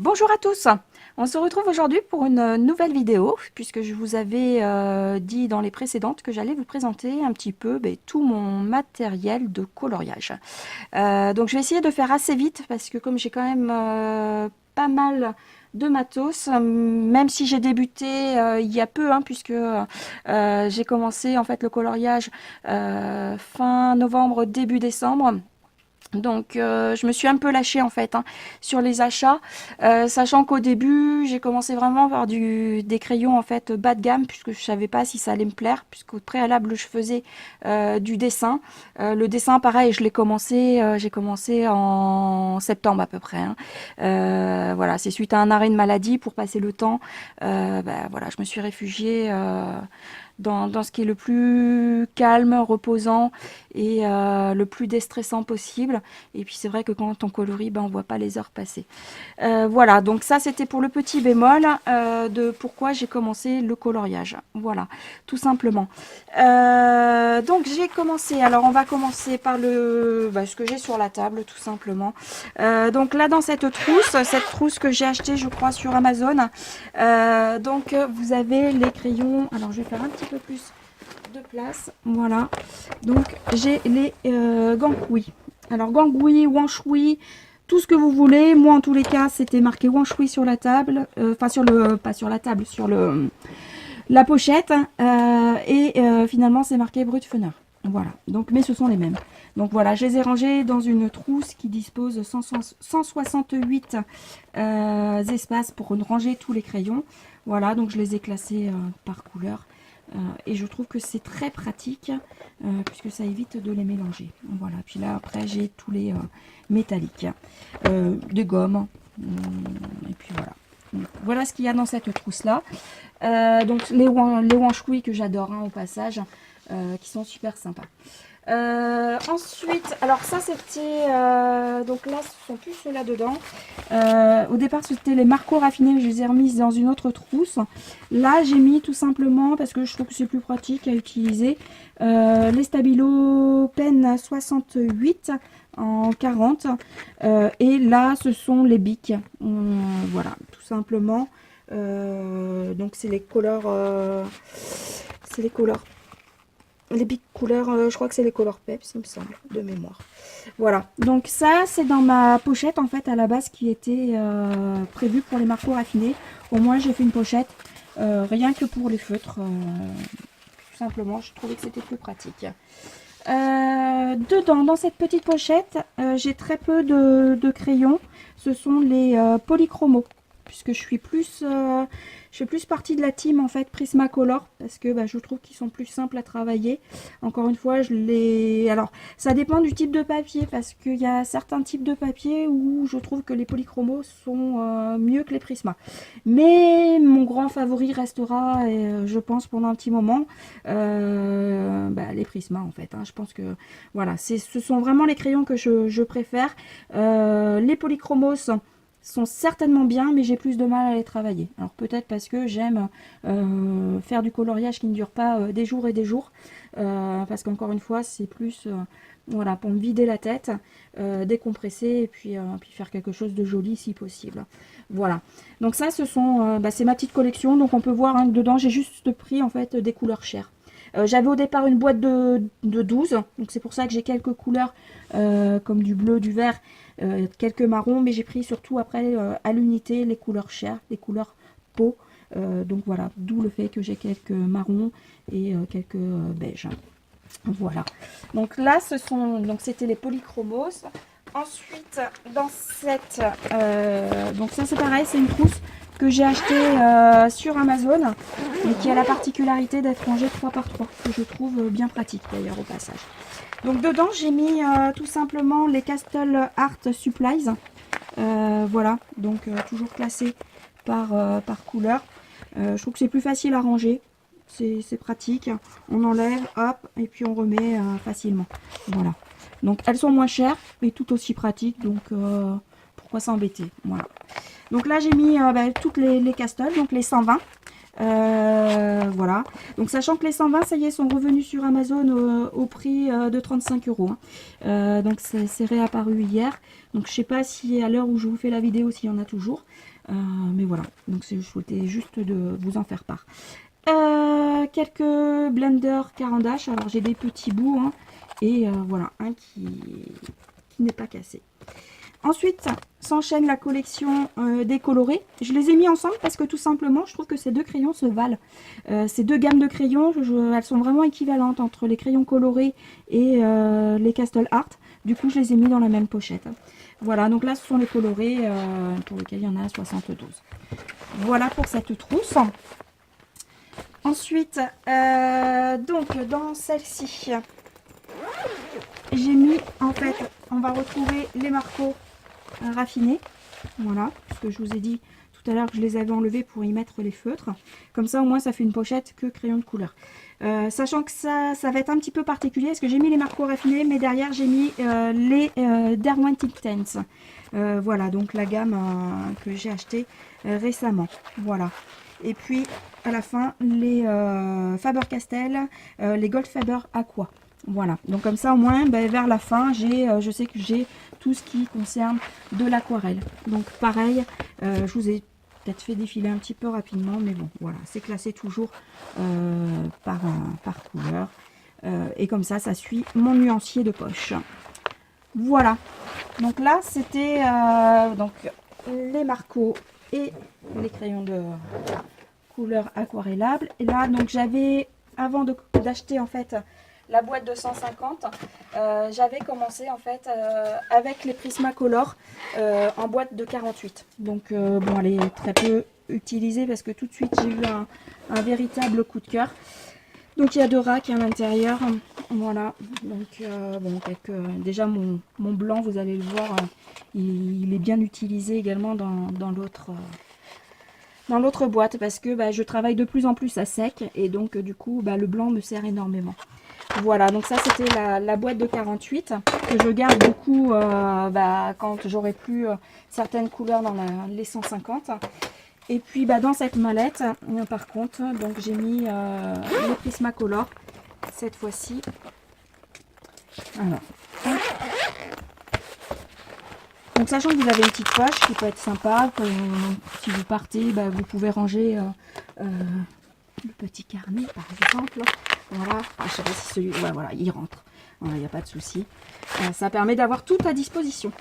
Bonjour à tous, on se retrouve aujourd'hui pour une nouvelle vidéo puisque je vous avais dit dans les précédentes que j'allais vous présenter un petit peu tout mon matériel de coloriage. Donc je vais essayer de faire assez vite parce que comme j'ai quand même pas mal de matos, même si j'ai débuté il y a peu, puisque j'ai commencé en fait le coloriage fin novembre, début décembre. Donc je me suis un peu lâchée en fait sur les achats, sachant qu'au début j'ai commencé vraiment par des crayons en fait bas de gamme puisque je savais pas si ça allait me plaire, puisqu'au préalable je faisais du dessin. Le dessin pareil, j'ai commencé en septembre à peu près. Voilà, c'est suite à un arrêt de maladie pour passer le temps. Voilà, je me suis réfugiée dans ce qui est le plus calme, reposant et le plus déstressant possible. Et puis c'est vrai que quand on colorie, on voit pas les heures passer. Voilà, donc ça c'était pour le petit bémol de pourquoi j'ai commencé le coloriage. Voilà, tout simplement. Donc j'ai commencé, alors on va commencer par ce que j'ai sur la table tout simplement. Donc là dans cette trousse que j'ai achetée je crois sur Amazon, donc vous avez les crayons, alors je vais faire un petit peu plus de place, voilà. Donc j'ai les gangouis. Alors gangouis, wanshui, tout ce que vous voulez. Moi en tous les cas c'était marqué wanshui sur la table, enfin sur le, pas sur la table, sur la pochette, finalement c'est marqué Brutfener. Voilà, donc mais ce sont les mêmes. Donc voilà, je les ai rangés dans une trousse qui dispose 168 espaces pour ranger tous les crayons. Voilà, donc je les ai classés par couleur. Et je trouve que c'est très pratique puisque ça évite de les mélanger. Voilà, puis là après j'ai tous les métalliques, de gomme, et puis voilà. Donc, voilà ce qu'il y a dans cette trousse là. Donc les wanshui que j'adore au passage, qui sont super sympas. Ensuite, alors ça c'était, donc là ce sont plus ceux-là dedans. Au départ c'était les marcos raffinés, je les ai remises dans une autre trousse. Là j'ai mis tout simplement, parce que je trouve que c'est plus pratique à utiliser, les Stabilo Pen 68 en 40. Et là ce sont les bics. Voilà, tout simplement. Donc c'est les couleurs, les bics couleurs, je crois que c'est les couleurs peps, il me semble, de mémoire. Voilà, donc ça c'est dans ma pochette en fait à la base qui était prévue pour les marcos raffinés. Au moins j'ai fait une pochette rien que pour les feutres, tout simplement, je trouvais que c'était plus pratique. Dedans, dans cette petite pochette, j'ai très peu de crayons. Ce sont les polychromos, puisque je fais plus partie de la team en fait Prismacolor, parce que je trouve qu'ils sont plus simples à travailler. Encore une fois, alors ça dépend du type de papier, parce qu'il y a certains types de papier où je trouve que les polychromos sont mieux que les Prisma. Mais mon grand favori restera, je pense pendant un petit moment, les Prisma en fait. Je pense que voilà, ce sont vraiment les crayons que je préfère. Les polychromos sont certainement bien, mais j'ai plus de mal à les travailler. Alors peut-être parce que j'aime faire du coloriage qui ne dure pas des jours et des jours, parce qu'encore une fois c'est plus voilà, pour me vider la tête, décompresser et puis faire quelque chose de joli si possible. Voilà, donc ça c'est ma petite collection. Donc on peut voir que dedans j'ai juste pris en fait des couleurs chères. J'avais au départ une boîte de 12, donc c'est pour ça que j'ai quelques couleurs comme du bleu, du vert, quelques marrons, mais j'ai pris surtout après à l'unité les couleurs chères, les couleurs peau. Donc voilà, d'où le fait que j'ai quelques marrons et quelques beiges. Voilà, donc là c'était les polychromos. Ensuite dans cette donc ça c'est pareil, c'est une trousse que j'ai acheté sur Amazon, mais qui a la particularité d'être rangée 3 par 3, que je trouve bien pratique d'ailleurs au passage. Donc dedans j'ai mis tout simplement les Castle Art Supplies, voilà, donc toujours classé par couleur. Je trouve que c'est plus facile à ranger, c'est pratique, on enlève, hop, et puis on remet facilement. Voilà, donc elles sont moins chères, mais tout aussi pratiques, donc pourquoi s'embêter. Voilà. Donc là j'ai mis toutes les castles, donc les 120. Voilà. Donc sachant que les 120, ça y est, sont revenus sur Amazon au prix de 35 €. Donc c'est réapparu hier. Donc je sais pas si à l'heure où je vous fais la vidéo, s'il y en a toujours. Mais voilà. Donc je souhaitais juste de vous en faire part. Quelques blenders Carandache. Alors j'ai des petits bouts. Hein, et voilà, un qui n'est pas cassé. Ensuite, s'enchaîne la collection des colorés. Je les ai mis ensemble parce que tout simplement, je trouve que ces deux crayons se valent. Ces deux gammes de crayons, elles sont vraiment équivalentes entre les crayons colorés et les Castle Art. Du coup, je les ai mis dans la même pochette. Voilà, donc là, ce sont les colorés pour lesquels il y en a 72. Voilà pour cette trousse. Ensuite, donc dans celle-ci, j'ai mis, en fait, on va retrouver les marcos raffinés. Voilà, parce que je vous ai dit tout à l'heure que je les avais enlevés pour y mettre les feutres. Comme ça, au moins, ça fait une pochette que crayon de couleur. Sachant que ça va être un petit peu particulier, parce que j'ai mis les marcos raffinés, mais derrière, j'ai mis les Derwent Intense. Voilà, donc la gamme que j'ai acheté récemment. Voilà. Et puis, à la fin, les Faber-Castell, les Goldfaber Aqua. Voilà, donc comme ça au moins vers la fin je sais que j'ai tout ce qui concerne de l'aquarelle. Donc pareil, je vous ai peut-être fait défiler un petit peu rapidement, mais bon voilà, c'est classé toujours par couleur. Et comme ça suit mon nuancier de poche. Voilà, donc là c'était donc les marcos et les crayons de couleur aquarellable. Et là donc j'avais, avant d'acheter en fait la boîte de 150, j'avais commencé en fait avec les Prismacolor en boîte de 48. Donc bon, elle est très peu utilisée parce que tout de suite j'ai eu un véritable coup de cœur. Donc il y a 2 racks à l'intérieur. Voilà. Donc bon, déjà mon blanc, vous allez le voir, il est bien utilisé également dans l'autre boîte parce que je travaille de plus en plus à sec et donc du coup le blanc me sert énormément. Voilà, donc ça c'était la boîte de 48 que je garde beaucoup quand j'aurai plus certaines couleurs dans les 150. Et puis dans cette mallette, par contre, donc j'ai mis les Prismacolor cette fois-ci. Alors, donc sachant que vous avez une petite poche qui peut être sympa, si vous partez, vous pouvez ranger le petit carnet par exemple. Voilà, je sais pas si celui, ouais, voilà, il rentre. Il n'y a pas de souci. Ça permet d'avoir tout à disposition.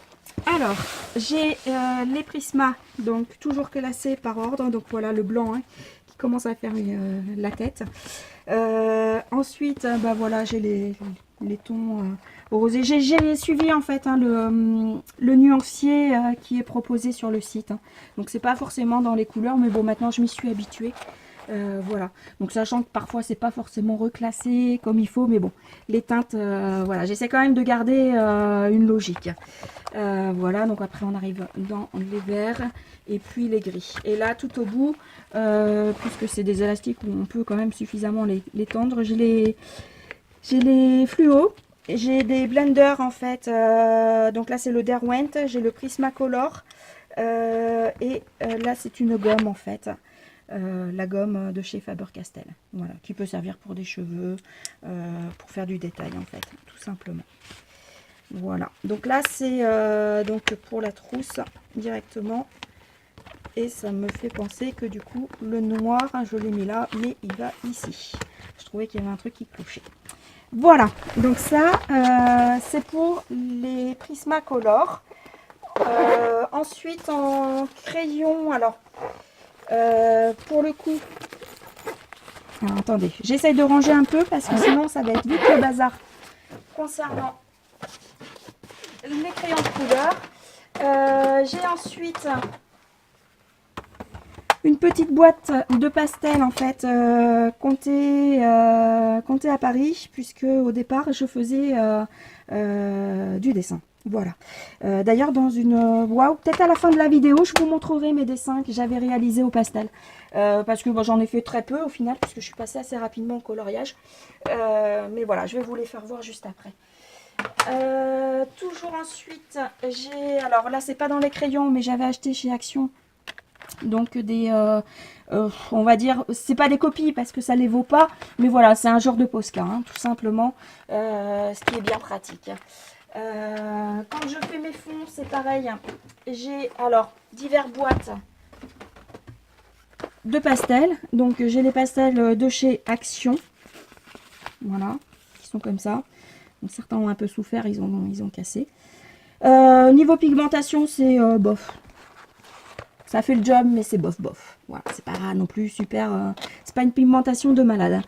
Alors, j'ai les Prisma, donc toujours classés par ordre. Donc voilà le blanc qui commence à faire la tête. Ensuite, voilà, j'ai les tons rosés. J'ai suivi en fait le nuancier qui est proposé sur le site. Donc c'est pas forcément dans les couleurs, mais bon, maintenant je m'y suis habituée. Voilà, donc sachant que parfois c'est pas forcément reclassé comme il faut, mais bon, les teintes, voilà, j'essaie quand même de garder une logique. Voilà, donc après on arrive dans les verts et puis les gris. Et là tout au bout, puisque c'est des élastiques où on peut quand même suffisamment les tendre, j'ai les fluos, j'ai des blenders en fait, donc là c'est le Derwent, j'ai le Prismacolor et là c'est une gomme en fait. La gomme de chez Faber-Castell, voilà, qui peut servir pour des cheveux, pour faire du détail en fait, tout simplement. Voilà, donc là c'est donc pour la trousse directement, et ça me fait penser que du coup le noir, je l'ai mis là, mais il va ici. Je trouvais qu'il y avait un truc qui clochait. Voilà, donc ça c'est pour les Prismacolor. Ensuite en crayon, alors pour le coup, alors, attendez, j'essaye de ranger un peu parce que sinon ça va être vite le bazar concernant les crayons de couleur. J'ai ensuite une petite boîte de pastel en fait, comptée à Paris, puisque au départ je faisais du dessin. Voilà. D'ailleurs dans une... Waouh, peut-être à la fin de la vidéo, je vous montrerai mes dessins que j'avais réalisés au pastel. Parce que j'en ai fait très peu au final, puisque je suis passée assez rapidement au coloriage. Mais voilà, je vais vous les faire voir juste après. Toujours ensuite, j'ai... Alors là, c'est pas dans les crayons, mais j'avais acheté chez Action Donc des, on va dire, c'est pas des copies parce que ça les vaut pas, mais voilà, c'est un genre de Posca, hein, tout simplement, ce qui est bien pratique. Quand je fais mes fonds, c'est pareil. J'ai alors divers boîtes de pastels. Donc j'ai les pastels de chez Action, voilà, qui sont comme ça. Donc, certains ont un peu souffert, ils ont cassé. Niveau pigmentation, c'est bof. Ça fait le job, mais c'est bof bof. Voilà, c'est pas non plus super. C'est pas une pigmentation de malade.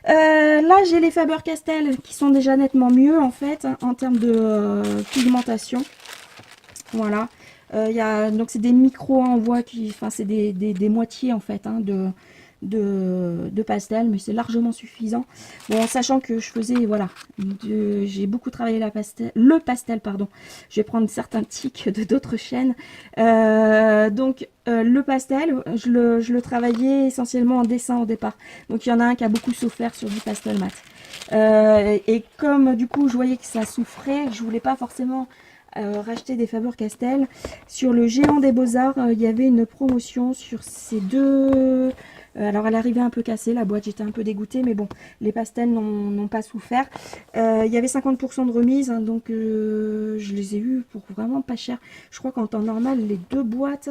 Là, j'ai les Faber-Castell qui sont déjà nettement mieux en fait en termes de pigmentation. Voilà. Donc c'est des micros, hein, on voit qui, enfin c'est des moitiés en fait hein, de pastel, mais c'est largement suffisant. Bon, sachant que je faisais, voilà, j'ai beaucoup travaillé le pastel, pardon. Je vais prendre certains tics de d'autres chaînes. Le pastel, je le travaillais essentiellement en dessin au départ. Donc il y en a un qui a beaucoup souffert sur du pastel mat. Et comme du coup je voyais que ça souffrait, je voulais pas forcément racheter des Faber-Castell. Sur le Géant des Beaux-Arts, il y avait une promotion sur ces deux. Alors elle arrivait un peu cassée, la boîte, j'étais un peu dégoûtée, mais bon, les pastels n'ont pas souffert. Il y avait 50% de remise, hein, donc je les ai eus pour vraiment pas cher. Je crois qu'en temps normal, les deux boîtes,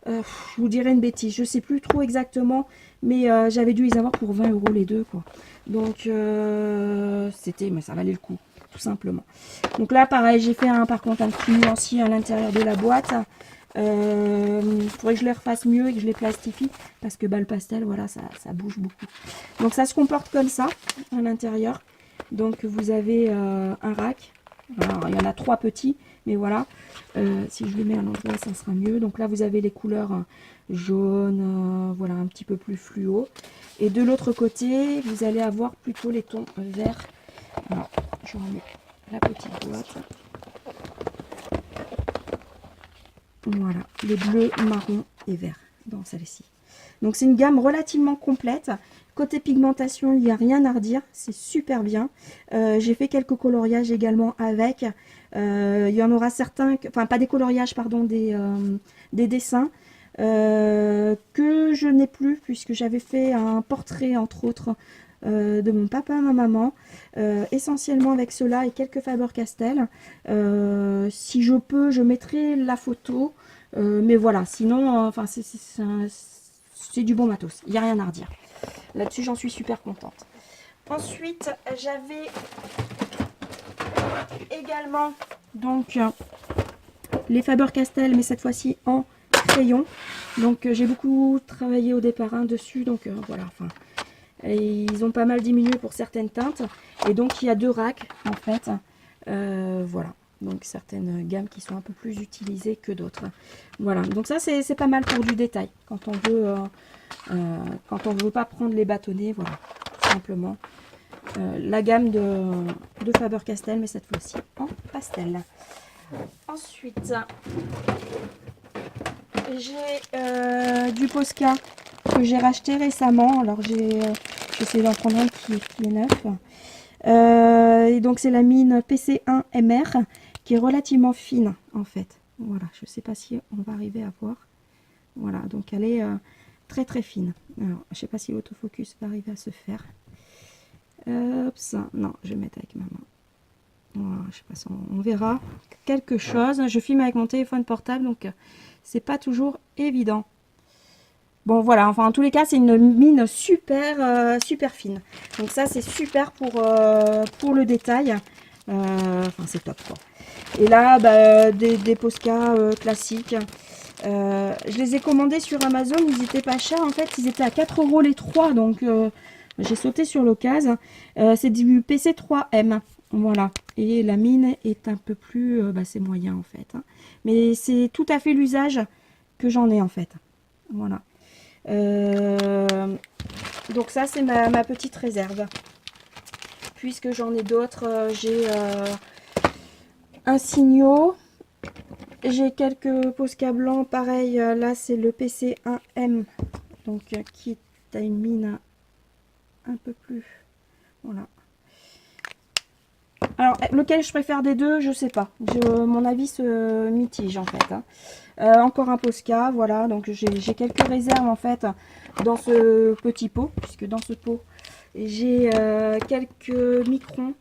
je vous dirais une bêtise, je sais plus trop exactement, mais j'avais dû les avoir pour 20 € les deux, quoi. Donc mais ça valait le coup, tout simplement. Donc là, pareil, j'ai fait par contre un petit nuancier à l'intérieur de la boîte. Faudrait que je les refasse mieux et que je les plastifie parce que le pastel, voilà, ça bouge beaucoup. Donc ça se comporte comme ça à l'intérieur. Donc vous avez un rack. Alors il y en a 3 petits, mais voilà. Si je le mets à l'endroit, ça sera mieux. Donc là, vous avez les couleurs jaune, voilà, un petit peu plus fluo. Et de l'autre côté, vous allez avoir plutôt les tons verts. Alors, je remets la petite boîte. Voilà, les bleus, marron et vert dans celle-ci. Donc c'est une gamme relativement complète. Côté pigmentation, il n'y a rien à redire, c'est super bien. J'ai fait quelques coloriages également avec. Il y en aura certains, enfin pas des coloriages, pardon, des dessins que je n'ai plus puisque j'avais fait un portrait entre autres de mon papa et ma maman, essentiellement avec cela et quelques Faber-Castell. Si je peux, je mettrai la photo, mais voilà, sinon, enfin c'est du bon matos, il n'y a rien à redire. Là-dessus, j'en suis super contente. Ensuite, j'avais également donc les Faber-Castell, mais cette fois-ci en crayon. Donc j'ai beaucoup travaillé au départ hein, dessus, donc voilà, enfin. Et ils ont pas mal diminué pour certaines teintes. Et donc, il y a 2 racks, en fait. Voilà. Donc, certaines gammes qui sont un peu plus utilisées que d'autres. Voilà. Donc, ça, c'est pas mal pour du détail. Quand on veut pas prendre les bâtonnets, voilà. Tout simplement. La gamme de Faber-Castell, mais cette fois-ci en pastel. Ensuite, j'ai du Posca que j'ai racheté récemment. Alors j'essaie d'en prendre un qui est neuf. Et donc c'est la mine PC1 MR qui est relativement fine en fait. Voilà, je sais pas si on va arriver à voir. Voilà, donc elle est très très fine. Alors je sais pas si l'autofocus va arriver à se faire. Hop, ça. Non, je vais mettre avec ma main. Voilà, je sais pas si on verra quelque chose. Je filme avec mon téléphone portable, donc c'est pas toujours évident. Bon voilà, enfin en tous les cas c'est une mine super super fine. Donc ça c'est super pour le détail. Enfin c'est top quoi. Et là bah, des Posca classiques. Je les ai commandés sur Amazon, ils étaient pas chers en fait, ils étaient à 4 € les 3. Donc j'ai sauté sur l'occasion. C'est du PC3M. Voilà. Et la mine est un peu plus... c'est moyen en fait. Hein. Mais c'est tout à fait l'usage que j'en ai en fait. Voilà. Donc ça c'est ma petite réserve. Puisque j'en ai d'autres, j'ai un Signaux. J'ai quelques Posca blancs. Pareil, là c'est le PC1M. Donc qui a une mine un peu plus... Voilà. Alors, lequel je préfère des deux, je sais pas. Mon avis se mitige en fait, hein. Encore un Posca, voilà. Donc j'ai quelques réserves en fait dans ce petit pot, puisque dans ce pot j'ai quelques microns.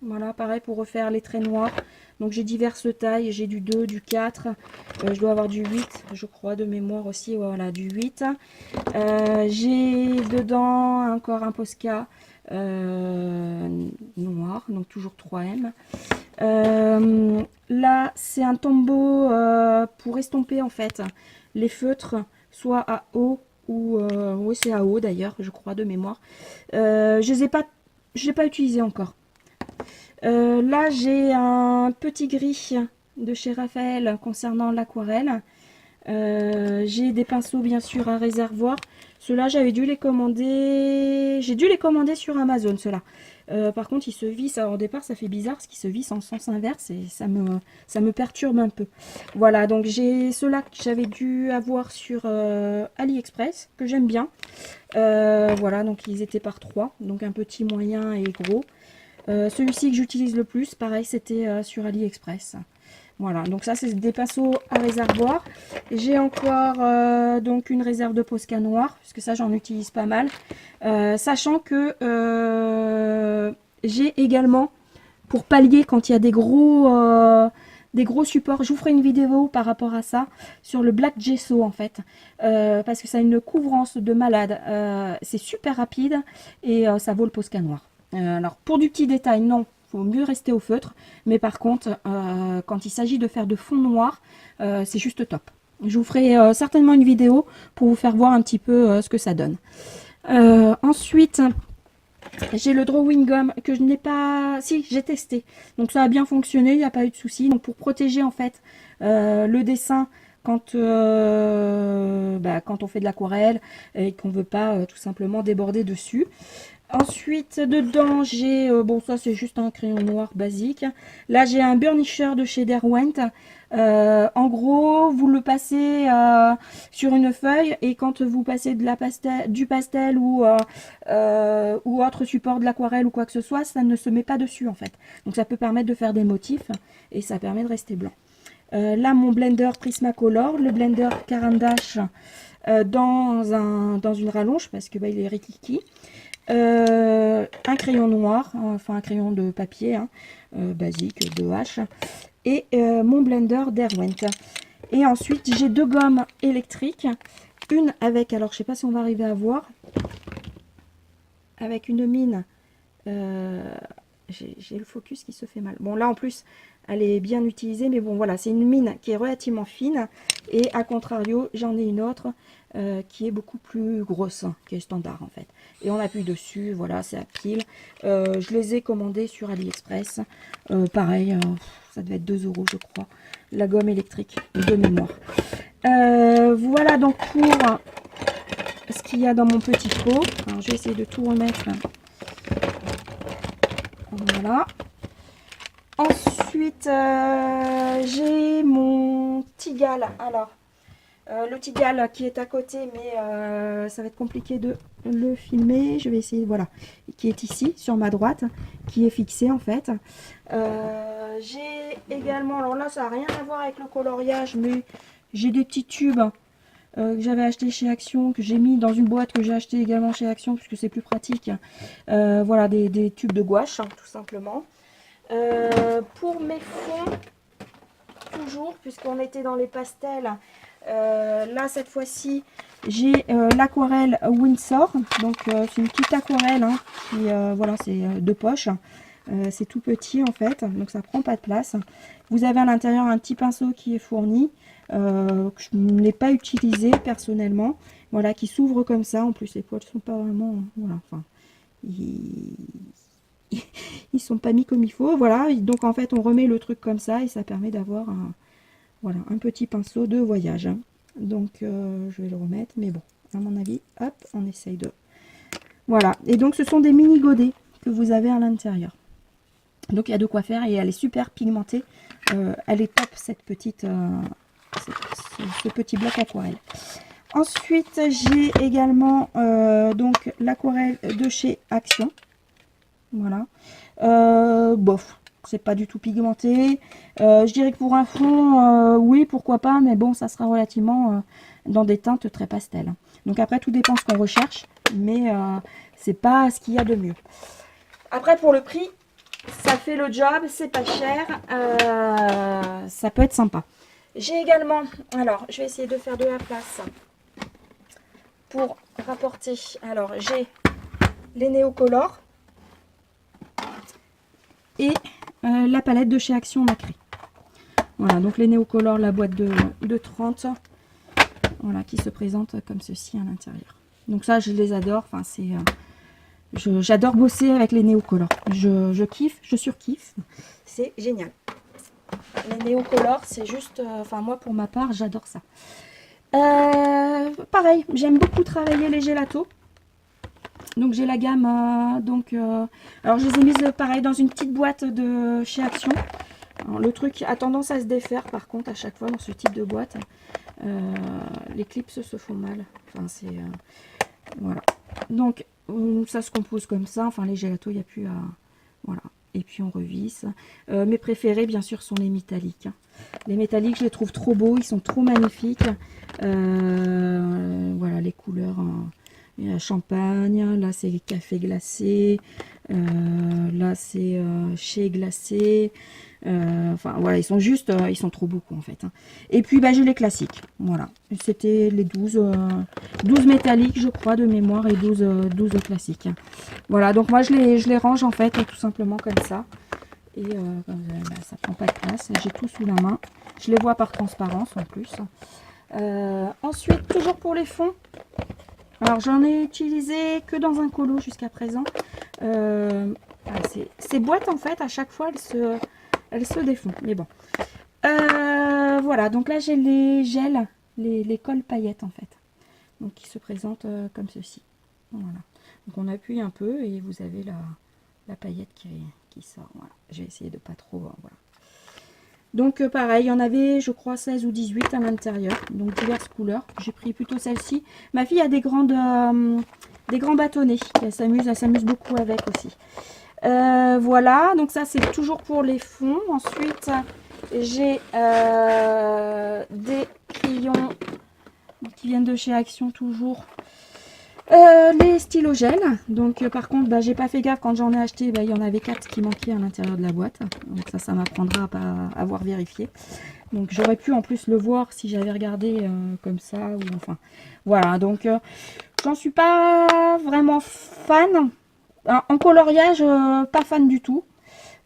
Voilà, pareil pour refaire les traits noirs. Donc j'ai diverses tailles, j'ai du 2, du 4, je dois avoir du 8, je crois, de mémoire aussi, voilà, du 8. J'ai dedans encore un Posca noir, donc toujours 3M. Là, c'est un tombeau pour estomper en fait les feutres, soit à eau ou oui, c'est à eau d'ailleurs, je crois, de mémoire. Je les ai pas, je l'ai pas utilisé encore. Là, j'ai un petit gris de chez Raphaël concernant l'aquarelle. J'ai des pinceaux bien sûr à réservoir. Ceux-là, j'avais dû les commander. J'ai dû les commander sur Amazon, ceux-là. Par contre, ils se vissent. Alors, au départ, ça fait bizarre parce qu'ils se vissent en sens inverse et ça me perturbe un peu. Voilà, donc j'ai ceux-là que j'avais dû avoir sur AliExpress, que j'aime bien. Voilà, donc ils étaient par 3, donc un petit, moyen et gros. Celui-ci que j'utilise le plus, pareil, c'était sur AliExpress. Voilà, donc ça c'est des pinceaux à réservoir. J'ai encore donc une réserve de Posca noir, puisque ça j'en utilise pas mal. Sachant que j'ai également, pour pallier quand il y a des gros supports, je vous ferai une vidéo par rapport à ça, sur le Black Gesso en fait. Parce que ça a une couvrance de malade. C'est super rapide et ça vaut le Posca noir. Alors pour du petit détail, non, il faut mieux rester au feutre. Mais par contre, quand il s'agit de faire de fond noir, c'est juste top. Je vous ferai certainement une vidéo pour vous faire voir un petit peu ce que ça donne. Ensuite, j'ai le drawing gum que je n'ai pas... Si, j'ai testé. Donc ça a bien fonctionné, il n'y a pas eu de souci. Donc pour protéger en fait le dessin quand on fait de l'aquarelle et qu'on ne veut pas tout simplement déborder dessus. Ensuite, dedans, j'ai... bon, ça, c'est juste un crayon noir basique. Là, j'ai un burnisher de chez Derwent. En gros, vous le passez sur une feuille et quand vous passez du pastel ou autre support de l'aquarelle ou quoi que ce soit, ça ne se met pas dessus, en fait. Donc, ça peut permettre de faire des motifs et ça permet de rester blanc. Là, mon blender Prismacolor, le blender Caran d'Ache dans une rallonge parce que il est rikiki. Un crayon noir, enfin un crayon de papier hein, basique de H et mon blender Derwent. Et ensuite j'ai deux gommes électriques, une avec, alors je sais pas si on va arriver à voir, avec une mine, j'ai le focus qui se fait mal. Bon là en plus elle est bien utilisée, mais bon voilà, c'est une mine qui est relativement fine et à contrario j'en ai une autre qui est beaucoup plus grosse, hein, qui est standard en fait. Et on appuie dessus, voilà, c'est à pile. Je les ai commandés sur AliExpress. Pareil, ça devait être 2 € je crois. La gomme électrique de mémoire. Voilà donc pour ce qu'il y a dans mon petit pot. Alors, je vais essayer de tout remettre. Voilà. Ensuite, j'ai mon Tigal. Alors, le Tigal qui est à côté, mais ça va être compliqué de le filmer. Je vais essayer, voilà, qui est ici, sur ma droite, qui est fixé en fait. J'ai également, alors là, ça n'a rien à voir avec le coloriage, mais j'ai des petits tubes que j'avais acheté chez Action, que j'ai mis dans une boîte que j'ai acheté également chez Action, puisque c'est plus pratique. Voilà, des tubes de gouache, hein, tout simplement. Pour mes fonds, toujours, puisqu'on était dans les pastels, là cette fois-ci j'ai l'aquarelle Winsor, donc c'est une petite aquarelle hein, qui voilà, c'est de poche, c'est tout petit en fait, donc ça prend pas de place. Vous avez à l'intérieur un petit pinceau qui est fourni, que je n'ai pas utilisé personnellement, voilà, qui s'ouvre comme ça. En plus les poils sont pas vraiment, voilà, enfin ils sont pas mis comme il faut, voilà. Donc en fait on remet le truc comme ça et ça permet d'avoir un, voilà, un petit pinceau de voyage. Donc je vais le remettre, mais bon, à mon avis, hop, on essaye de... Voilà, et donc ce sont des mini godets que vous avez à l'intérieur. Donc il y a de quoi faire et elle est super pigmentée. Elle est top cette petite, ce petit bloc aquarelle. Ensuite j'ai également donc l'aquarelle de chez Action. Voilà. Bof. c'est pas du tout pigmenté. Je dirais que pour un fond, oui, pourquoi pas, mais bon, ça sera relativement dans des teintes très pastel. Donc après, tout dépend ce qu'on recherche, mais c'est pas ce qu'il y a de mieux. Après, pour le prix, ça fait le job, c'est pas cher, ça peut être sympa. J'ai également, alors je vais essayer de faire de la place pour rapporter. Alors j'ai les Néocolor et la palette de chez Action Nacré. Voilà, donc les Néocolor, la boîte de 30, voilà, qui se présente comme ceci à l'intérieur. Donc ça, je les adore, enfin c'est... j'adore bosser avec les Néocolor. Je kiffe, je surkiffe. C'est génial. Les Néocolor, c'est juste... enfin, moi, pour ma part, j'adore ça. Pareil, j'aime beaucoup travailler les gélatos. Donc, j'ai la gamme... alors, je les ai mises, pareil, dans une petite boîte de chez Action. Alors, le truc a tendance à se défaire, par contre, à chaque fois, dans ce type de boîte. Les clips se font mal. Enfin, c'est... voilà. Donc... ça se compose comme ça, enfin les gélatos, il n'y a plus à... voilà, et puis on revisse. Mes préférés, bien sûr, sont les métalliques. Les métalliques, je les trouve trop beaux, ils sont trop magnifiques. Voilà, les couleurs, champagne, là c'est café glacé, là c'est chai glacé. Enfin voilà, ils sont juste, ils sont trop beaux en fait. Et puis bah, j'ai les classiques, voilà. C'était les 12 métalliques je crois de mémoire et 12 classiques. Voilà, donc moi je les range en fait tout simplement comme ça. Et bah, ça prend pas de place, j'ai tout sous la main. Je les vois par transparence en plus. Ensuite, toujours pour les fonds. Alors j'en ai utilisé que dans un colo jusqu'à présent. Ces boîtes en fait à chaque fois elles se défont, mais bon. Voilà, donc là j'ai les gels, les cols paillettes en fait. Donc qui se présentent comme ceci. Voilà. Donc on appuie un peu et vous avez la paillette qui sort. Voilà. J'ai essayé de pas trop... voilà. Donc pareil, il y en avait je crois 16 ou 18 à l'intérieur. Donc diverses couleurs. J'ai pris plutôt celle-ci. Ma fille a des grands bâtonnets. Elle s'amuse beaucoup avec aussi. Voilà, donc ça c'est toujours pour les fonds. Ensuite j'ai des crayons qui viennent de chez Action toujours. Les stylos gel. Donc par contre bah, j'ai pas fait gaffe quand j'en ai acheté, bah, il y en avait 4 qui manquaient à l'intérieur de la boîte. Donc ça m'apprendra à pas avoir vérifié. Donc j'aurais pu en plus le voir si j'avais regardé comme ça. Ou enfin voilà, donc j'en suis pas vraiment fan. En coloriage, pas fan du tout.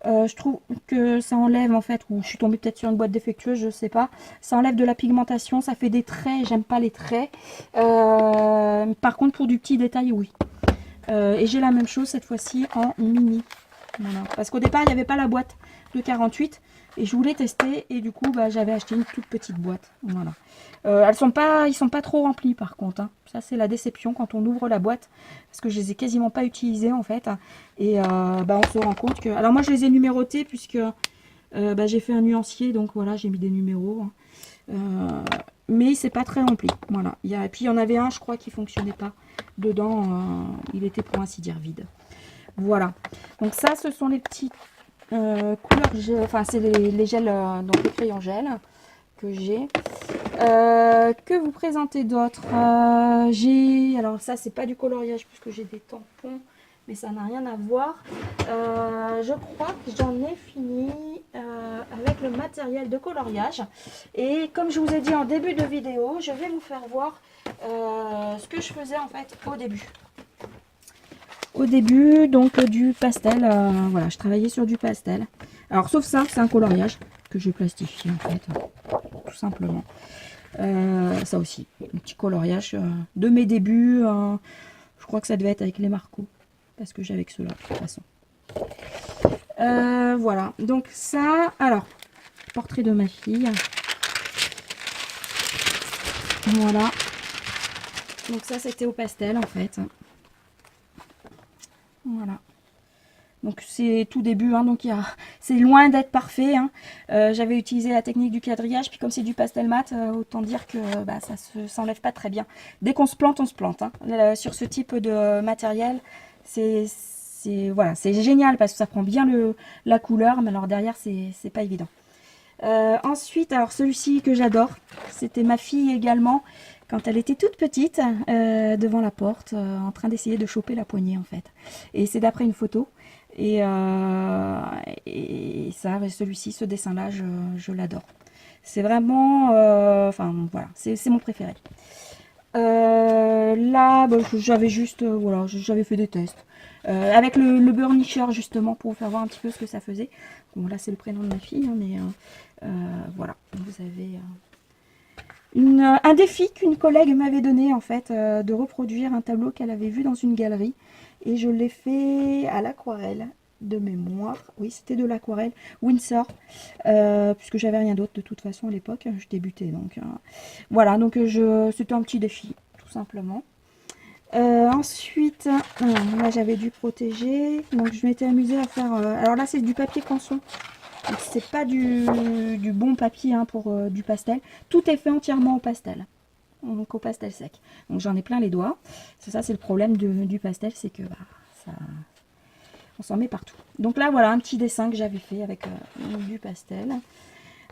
Je trouve que ça enlève en fait, ou je suis tombée peut-être sur une boîte défectueuse, je sais pas. Ça enlève de la pigmentation, ça fait des traits, j'aime pas les traits. Par contre pour du petit détail, oui. Et j'ai la même chose cette fois-ci en mini. Voilà. Parce qu'au départ il n'y avait pas la boîte de 48 et je voulais tester et du coup bah, j'avais acheté une toute petite boîte. Voilà. Ils sont pas trop remplis par contre. Hein. Ça c'est la déception quand on ouvre la boîte parce que je les ai quasiment pas utilisés en fait. Et bah, on se rend compte que... Alors moi je les ai numérotés puisque bah, j'ai fait un nuancier donc voilà j'ai mis des numéros. Mais c'est pas très rempli. Voilà. Et puis il y en avait un je crois qui fonctionnait pas. Dedans il était pour ainsi dire vide. Voilà. Donc ça ce sont les petits couleurs gel, enfin c'est les gels, donc les crayons gel que j'ai. Que vous présentez d'autres j'ai, alors ça c'est pas du coloriage puisque j'ai des tampons, mais ça n'a rien à voir. Je crois que j'en ai fini avec le matériel de coloriage. Et comme je vous ai dit en début de vidéo, je vais vous faire voir ce que je faisais en fait au début. Au début, donc du pastel, voilà, je travaillais sur du pastel. Alors sauf ça, c'est un coloriage que j'ai plastifié en fait, tout simplement. Ça aussi, un petit coloriage de mes débuts. Je crois que ça devait être avec les Marco, parce que j'ai avec ceux-là de toute façon. Voilà, donc ça, alors, portrait de ma fille. Voilà. Donc ça, c'était au pastel en fait. Voilà. Donc c'est tout début, hein, donc c'est loin d'être parfait. Hein. J'avais utilisé la technique du quadrillage, puis comme c'est du pastel mat, autant dire que bah, ça s'enlève pas très bien. Dès qu'on se plante, on se plante. Hein. Sur ce type de matériel, c'est voilà, c'est génial parce que ça prend bien la couleur, mais alors derrière, c'est pas évident. Ensuite, alors celui-ci que j'adore, c'était ma fille également, quand elle était toute petite, devant la porte, en train d'essayer de choper la poignée en fait. Et c'est d'après une photo. Et ça, celui-ci, ce dessin-là, je l'adore. C'est vraiment, enfin voilà, c'est mon préféré. Là, bah, j'avais juste, voilà, j'avais fait des tests. Avec le burnisher justement pour vous faire voir un petit peu ce que ça faisait. Bon, là c'est le prénom de ma fille, hein, mais voilà, vous avez un défi qu'une collègue m'avait donné en fait, de reproduire un tableau qu'elle avait vu dans une galerie. Et je l'ai fait à l'aquarelle de mémoire. Oui, c'était de l'aquarelle Winsor, puisque j'avais rien d'autre de toute façon à l'époque. Je débutais donc. Voilà, donc c'était un petit défi, tout simplement. Ensuite, là j'avais dû protéger. Donc je m'étais amusée à faire. Alors là, c'est du papier canson. Donc c'est pas du bon papier hein, pour du pastel. Tout est fait entièrement au pastel. Donc au pastel sec. Donc j'en ai plein les doigts. Ça c'est le problème du pastel, c'est que bah, ça, on s'en met partout. Donc là voilà un petit dessin que j'avais fait avec du pastel.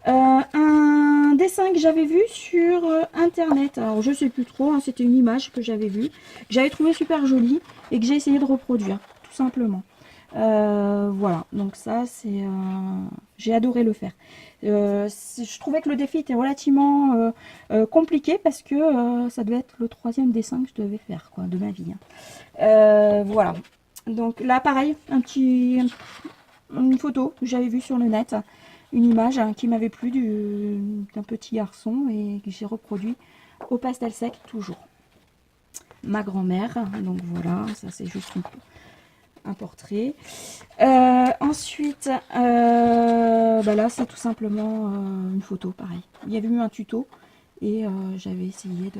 Un dessin que j'avais vu sur internet. Alors je sais plus trop, hein, c'était une image que j'avais vue, que j'avais trouvé super jolie et que j'ai essayé de reproduire, tout simplement. Voilà, donc ça c'est j'ai adoré le faire. Je trouvais que le défi était relativement compliqué parce que ça devait être le 3e dessin que je devais faire quoi, de ma vie. Voilà, donc là pareil, une photo que j'avais vue sur le net, une image qui m'avait plu d'un petit garçon et que j'ai reproduit au pastel sec toujours. Ma grand-mère, donc voilà, ça c'est juste un portrait. Ensuite, bah là c'est tout simplement une photo, pareil. Il y avait eu un tuto et j'avais essayé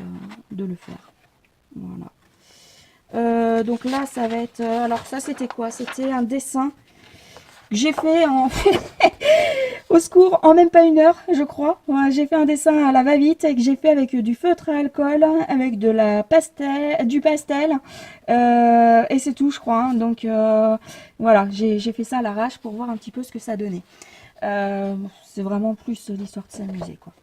de le faire. Voilà. Donc là ça va être... alors ça c'était quoi? C'était un dessin que j'ai fait en... au secours, en même pas une heure, je crois. Ouais, j'ai fait un dessin à la va-vite et que j'ai fait avec du feutre à alcool, avec du pastel, et c'est tout, je crois. Hein. Donc voilà, j'ai fait ça à l'arrache pour voir un petit peu ce que ça donnait. C'est vraiment plus l'histoire de s'amuser, quoi.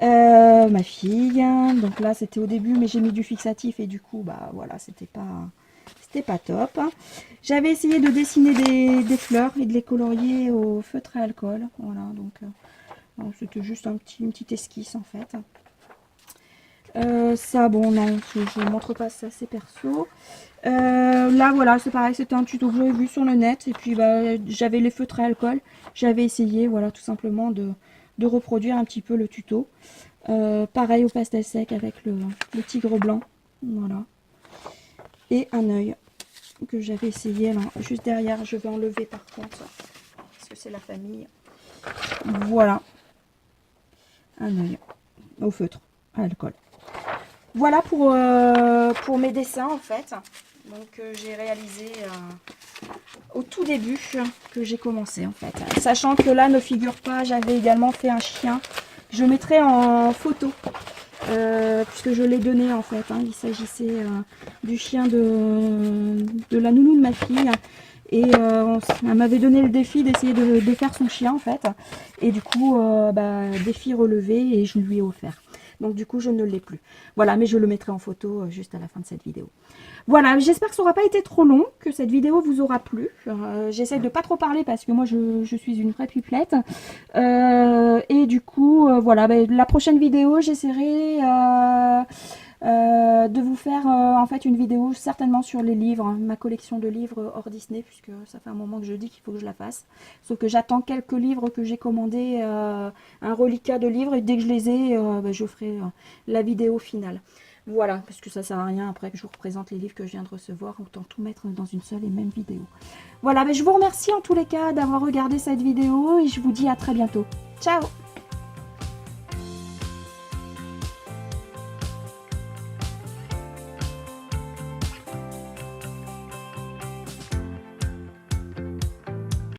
Ma fille, donc là c'était au début, mais j'ai mis du fixatif et du coup, bah voilà, c'était pas top. J'avais essayé de dessiner des fleurs et de les colorier au feutre à alcool. Voilà, donc c'était juste une petite esquisse en fait. Ça, bon, non, je ne montre pas ça, c'est perso. Là, voilà, c'est pareil, c'était un tuto que j'avais vu sur le net. Et puis, bah, j'avais les feutres à alcool. J'avais essayé, voilà, tout simplement de reproduire un petit peu le tuto. Pareil au pastel sec avec le tigre blanc. Voilà. Et un œil que j'avais essayé là, juste derrière. Je vais enlever par contre parce que c'est la famille. Voilà, un œil au feutre à alcool. Voilà pour mes dessins en fait. Donc j'ai réalisé au tout début que j'ai commencé en fait. Sachant que là ne figure pas, j'avais également fait un chien. Je mettrai en photo. Puisque je l'ai donné en fait, hein. Il s'agissait du chien de la nounou de ma fille et elle m'avait donné le défi d'essayer de faire son chien en fait, et du coup bah, défi relevé et je lui ai offert. Donc du coup je ne l'ai plus. Voilà, mais je le mettrai en photo juste à la fin de cette vidéo. Voilà, j'espère que ça n'aura pas été trop long, que cette vidéo vous aura plu. J'essaie de pas trop parler parce que moi je suis une vraie pipelette. Et du coup, voilà, bah, la prochaine vidéo, j'essaierai de vous faire en fait une vidéo certainement sur les livres, hein, ma collection de livres hors Disney, puisque ça fait un moment que je dis qu'il faut que je la fasse. Sauf que j'attends quelques livres que j'ai commandés, un reliquat de livres, et dès que je les ai, bah, je ferai la vidéo finale. Voilà, parce que ça sert à rien après que je vous représente les livres que je viens de recevoir, autant tout mettre dans une seule et même vidéo. Voilà, mais je vous remercie en tous les cas d'avoir regardé cette vidéo et je vous dis à très bientôt. Ciao!